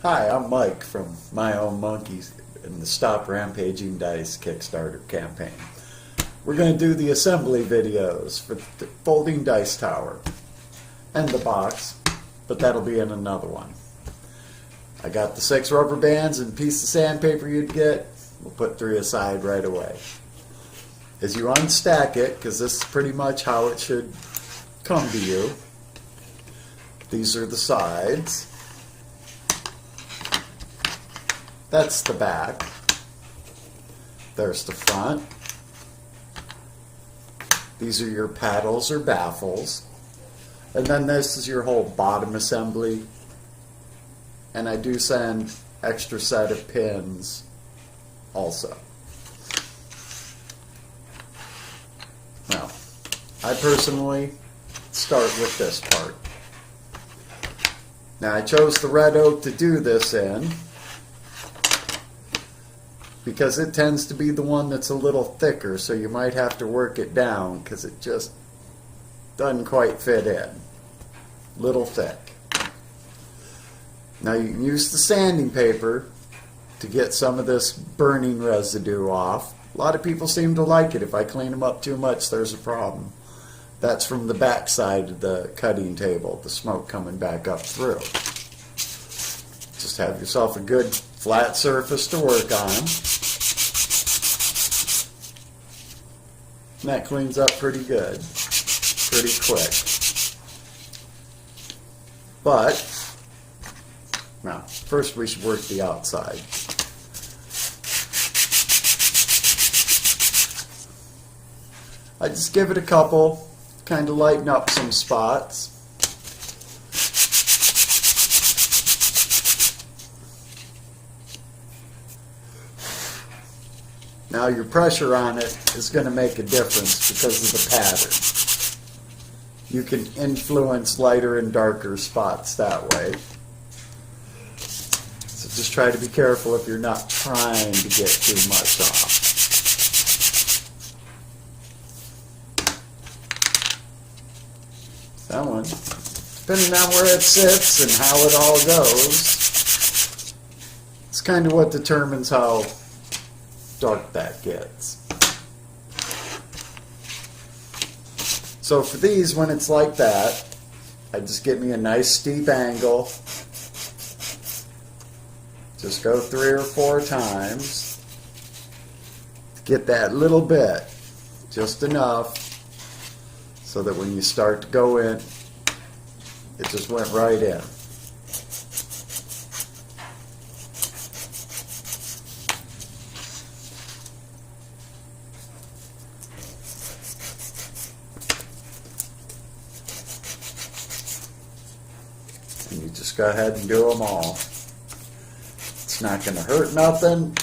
Hi, I'm Mike from My Own Monkeys in the Stop Rampaging Dice Kickstarter campaign. We're going to do the assembly videos for the folding dice tower and the box, but that'll be in another one. I got the 6 rubber bands and piece of sandpaper you'd get. We'll put 3 aside right away. As you unstack it, because this is pretty much how it should come to you, these are the sides. That's the back. There's the front. These are your paddles or baffles. And then this is your whole bottom assembly. And I do send extra set of pins also. Now, I personally start with this part. Now I chose the red oak to do this in because it tends to be the one that's a little thicker, so you might have to work it down because it just doesn't quite fit in. Little thick. Now you can use the sanding paper to get some of this burning residue off. A lot of people seem to like it. If I clean them up too much, there's a problem. That's from the back side of the cutting table, the smoke coming back up through. Just have yourself a good flat surface to work on. And that cleans up pretty good, pretty quick. But, now, first we should work the outside. I just give it a couple, kind of lighten up some spots. Now your pressure on it is going to make a difference because of the pattern. You can influence lighter and darker spots that way. So just try to be careful if you're not trying to get too much off. That one, depending on where it sits and how it all goes, it's kind of what determines how dark that gets. So for these, when it's like that, I just get me a nice steep angle. Just go 3 or 4 times to get that little bit, just enough, so that when you start to go in, it just went right in. And you just go ahead and do them all. It's not going to hurt nothing.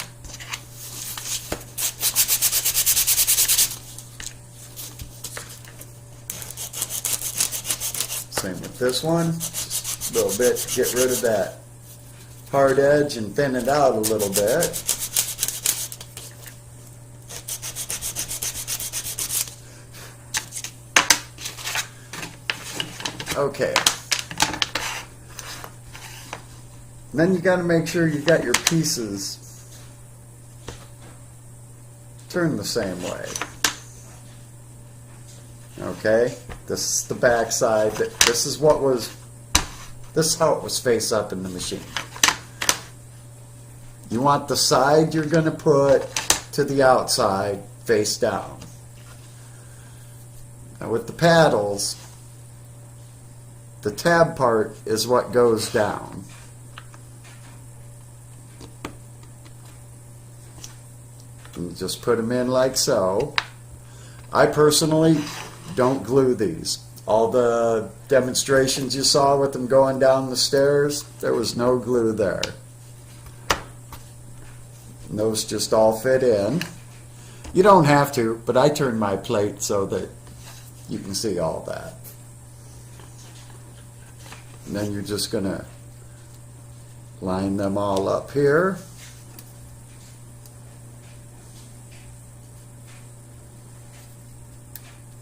Same with this one. Just a little bit to get rid of that hard edge and thin it out a little bit. Okay. And then you got to make sure you got your pieces turned the same way. Okay, this is the back side. This is how it was face up in the machine. You want the side you're going to put to the outside face down. Now with the paddles, the tab part is what goes down. And just put them in like so. I personally don't glue these. All the demonstrations you saw with them going down the stairs, there was no glue there. And those just all fit in. You don't have to, but I turn my plate so that you can see all that. And then you're just going to line them all up here.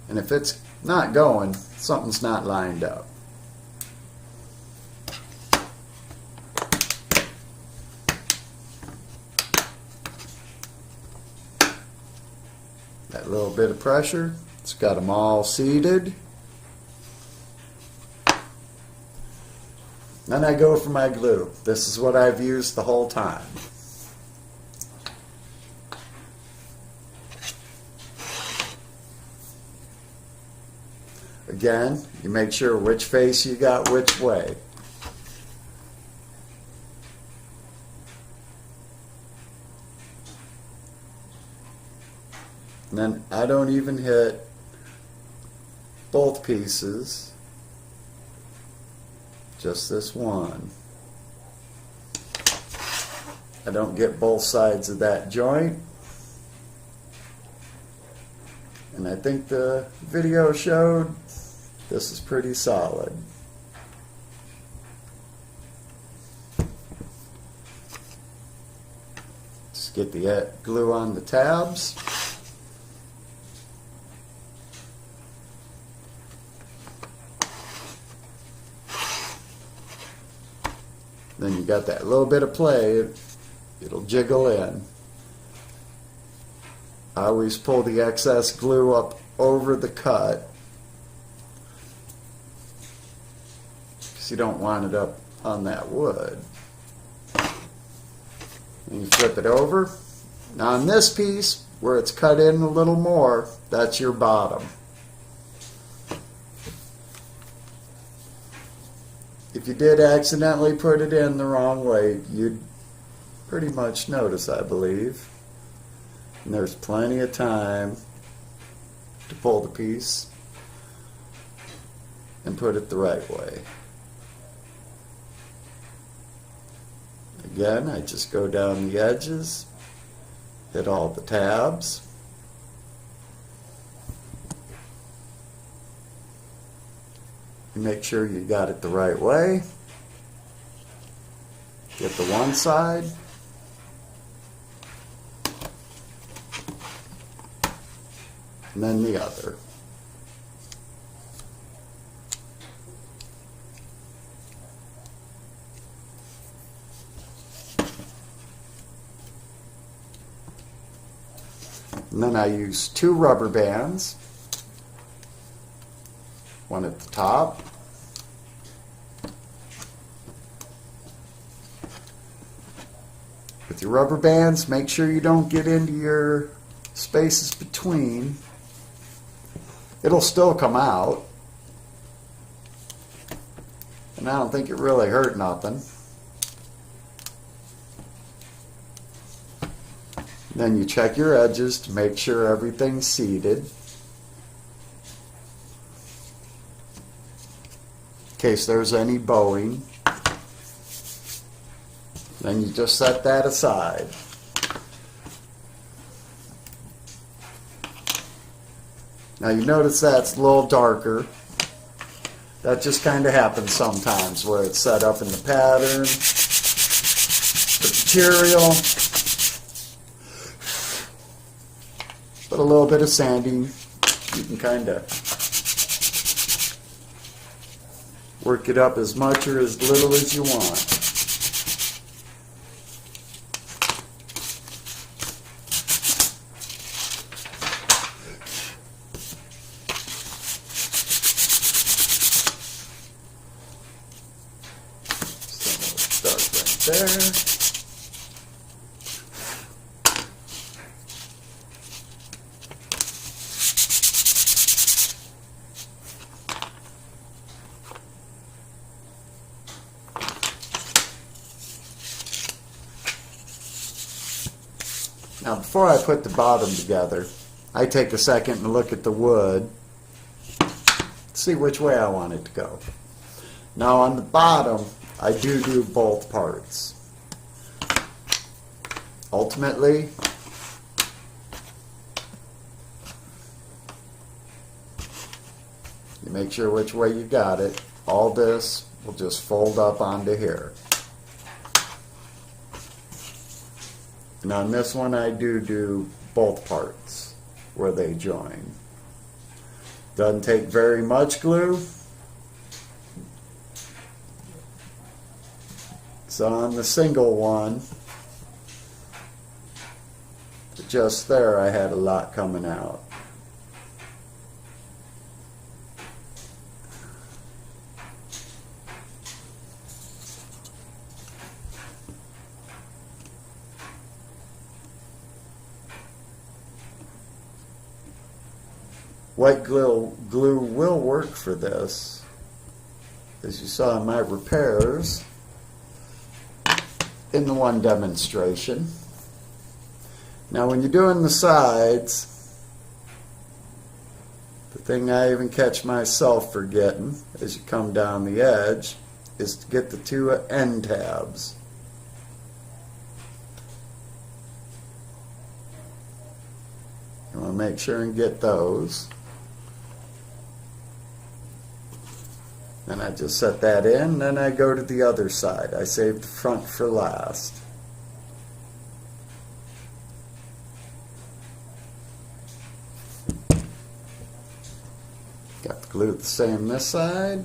And if it's not going, something's not lined up. that little bit of pressure. It's got them all seated. Then I go for my glue. This is what I've used the whole time. Again, you make sure which face you got which way. And then I don't even hit both pieces, just this one. I don't get both sides of that joint. And I think the video showed this is pretty solid. Just get the glue on the tabs. Then you got that little bit of play, it'll jiggle in. I always pull the excess glue up over the cut because you don't want it up on that wood. And you flip it over. Now on this piece, where it's cut in a little more, that's your bottom. If you did accidentally put it in the wrong way, you'd pretty much notice, I believe. And there's plenty of time to pull the piece and put it the right way. Again, I just go down the edges, hit all the tabs. Make sure you got it the right way. Get the one side. And then the other. And then I use 2 rubber bands. One at the top. With your rubber bands, make sure you don't get into your spaces between. It'll still come out. And I don't think it really hurt nothing. Then you check your edges to make sure everything's seated. In case there's any bowing. Then you just set that aside. Now you notice that's a little darker. That just kind of happens sometimes where it's set up in the pattern, the material. But a little bit of sanding, you can kind of work it up as much or as little as you want. So we'll start right there. Now before I put the bottom together, I take a second and look at the wood, see which way I want it to go. Now on the bottom, I do both parts. Ultimately, you make sure which way you got it. All this will just fold up onto here. And on this one I do both parts where they join. Doesn't take very much glue. So on the single one, just there I had a lot coming out. white glue will work for this, as you saw in my repairs in the one demonstration. Now when you're doing the sides, the thing I even catch myself forgetting as you come down the edge is to get the two end tabs. You want to make sure and get those. Then I just set that in, then I go to the other side. I save the front for last. Got the glue the same this side.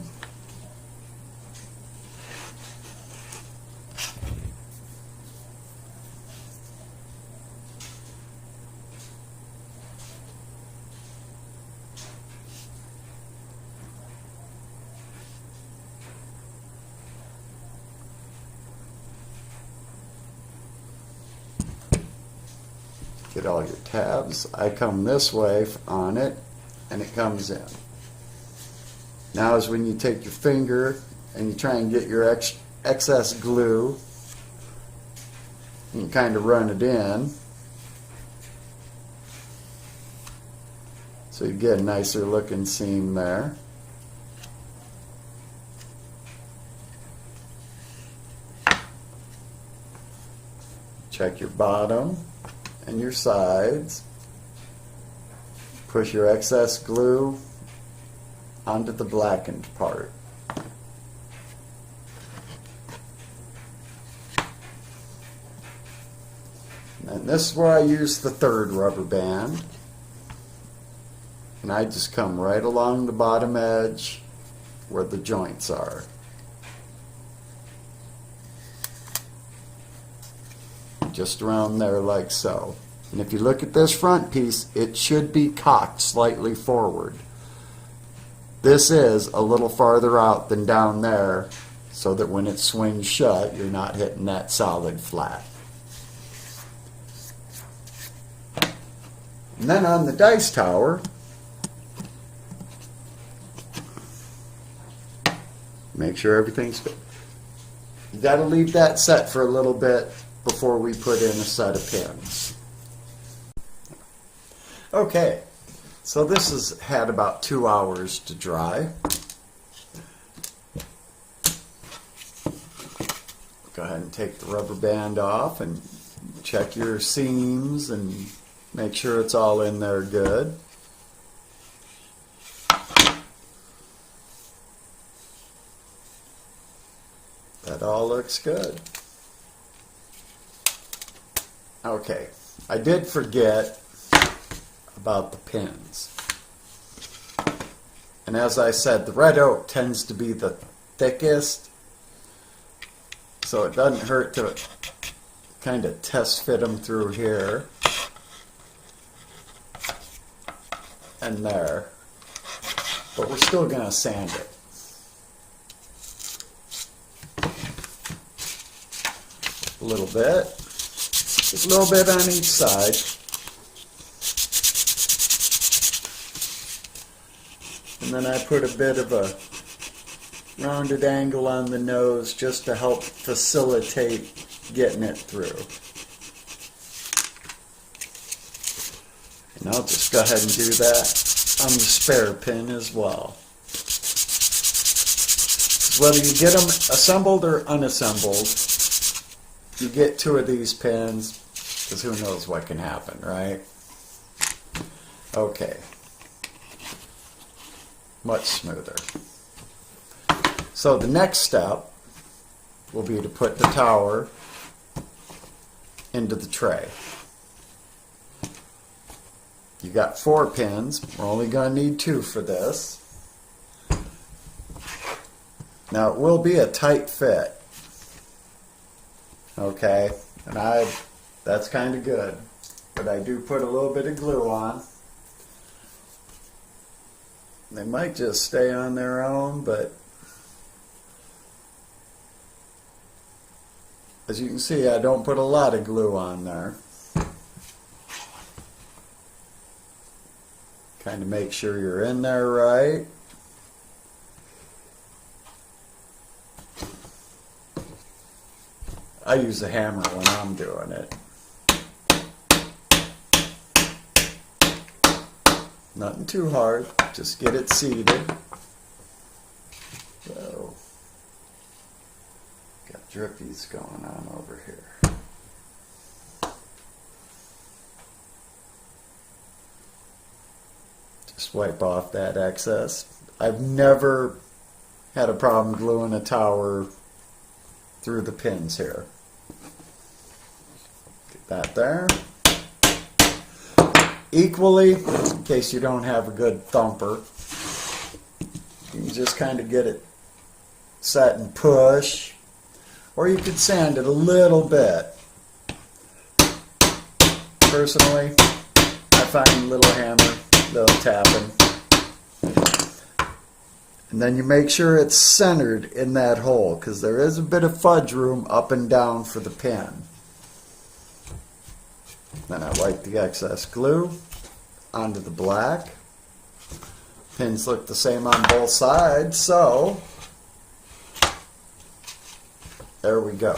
Get all your tabs. I come this way on it and it comes in. Now is when you take your finger and you try and get your excess glue, you can kind of run it in so you get a nicer looking seam there. Check your bottom and your sides. Push your excess glue onto the blackened part. And this is where I use the third rubber band. And I just come right along the bottom edge where the joints are. Just around there like so. And if you look at this front piece, it should be cocked slightly forward. This is a little farther out than down there, so that when it swings shut, you're not hitting that solid flat. And then on the dice tower, make sure everything's good. You got to leave that set for a little bit before we put in a set of pins. Okay, so this has had about 2 hours to dry. Go ahead and take the rubber band off and check your seams and make sure it's all in there good. That all looks good. Okay, I did forget about the pins. And as I said, the red oak tends to be the thickest, so it doesn't hurt to kind of test fit them through here and there. But we're still going to sand it. A little bit. Just a little bit on each side. And then I put a bit of a rounded angle on the nose just to help facilitate getting it through. And I'll just go ahead and do that on the spare pin as well. Whether you get them assembled or unassembled, you get 2 of these pins, because who knows what can happen, right? Okay. Much smoother. So the next step will be to put the tower into the tray. You got 4 pins. We're only going to need 2 for this. Now it will be a tight fit. Okay, and that's kind of good. But I do put a little bit of glue on. They might just stay on their own, but as you can see, I don't put a lot of glue on there. Kind of make sure you're in there right. I use a hammer when I'm doing it. Nothing too hard, just get it seated. So, got drippies going on over here. Just wipe off that excess. I've never had a problem gluing a tower through the pins here. Get that there. Equally, in case you don't have a good thumper, you can just kind of get it set and push, or you could sand it a little bit. Personally, I find a little hammer, little tapping, and then you make sure it's centered in that hole, because there is a bit of fudge room up and down for the pin. Then I wipe the excess glue onto the black. Pins look the same on both sides, so there we go.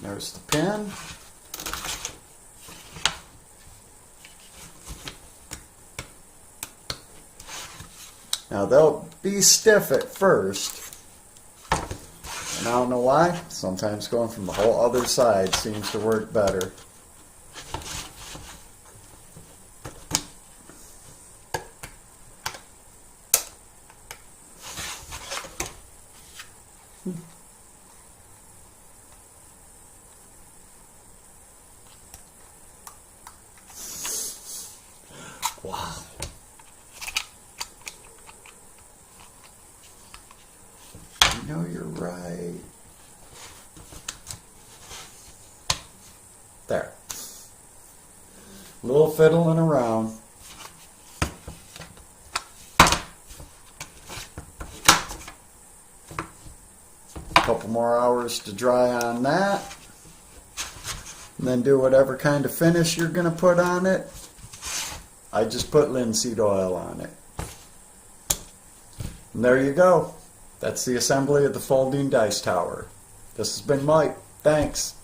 There's the pin. Now they'll be stiff at first, and I don't know why. Sometimes going from the whole other side seems to work better. Wow. You know you're right. There. A little fiddling around. A couple more hours to dry on that. And then do whatever kind of finish you're going to put on it. I just put linseed oil on it. And there you go. That's the assembly of the folding dice tower. This has been Mike. Thanks.